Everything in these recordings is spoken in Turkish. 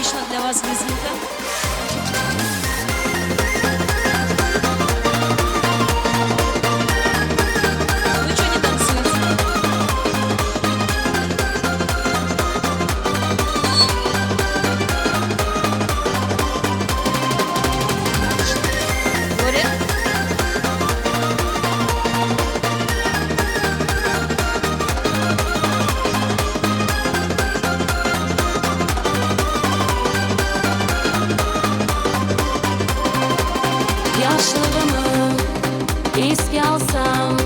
лично для вас лезгинка. Вы что не танцуете? Боря? Yaşlılığımı eski alsam,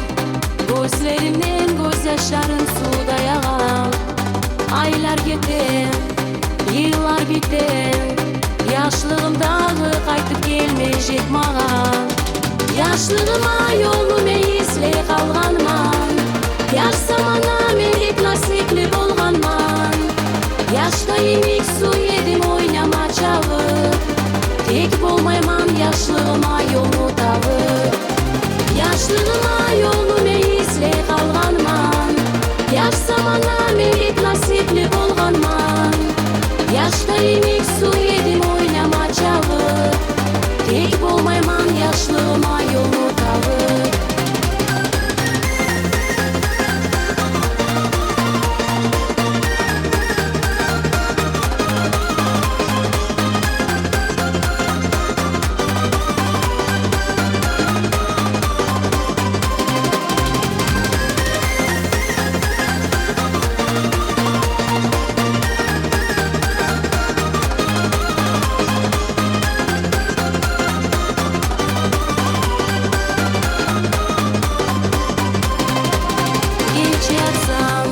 gözlerimden gözyaşların suda yağar. Aylar gitti, yıllar bitti, yaşlılığımdağı qaytıp gelmeyecek mağa. Yaşlılığıma yolumu izley kalganman, yaş zamana men hep nasipli bolganman. Yaşta yemek su yedim oynama çalıp, tek bolmayman yaşlılığıma yolu tavıp. Yaşlılığıma yolumu izley kalganman, yaş zamana men hep nasipli bolganman. Yaşta yemek su yedim oynama çalıp, tek bolmayman yaşlılığıma yolu tavıp. Geç yatsam,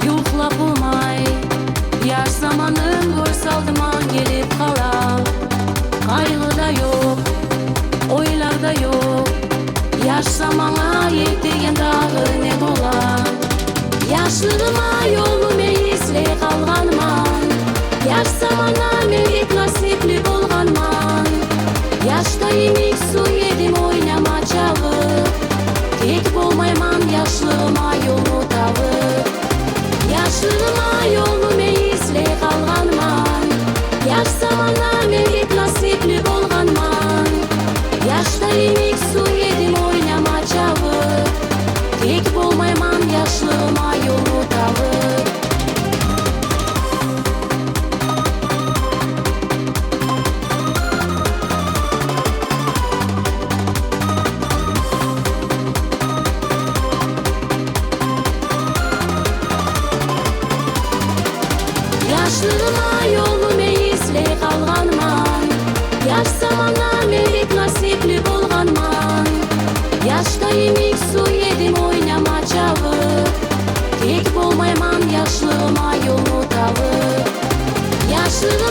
yuklap bulmay, yaş zamanım göz aldıma gelip kala. Kaygı da yok, oylar da yok, yaş zamana yettiğin dağı ne bola. Yaşlılığıma yolumu izley kalganman, yaş zamana men hep nasipli bolganman. Yaşta yemek su yedim oynama çalıp, tek bolmayman yaşlılığıma yolu tavıp. Yaşlılığıma yolumu izley kalganman, yaş zamana men hep nasipli bolganman. Yaşta yemek su yedim oynama çalıp, tek bolmayman yaşlılığıma yolu tavıp. Yaşlılığıma yolumu izley kalganman, yaş zamana men hep nasipli bolganman. Yaşta yemek su yedim oynama çalıp, tek bolmayman yaşlılığıma yolu tavıp. Yaşlılığıma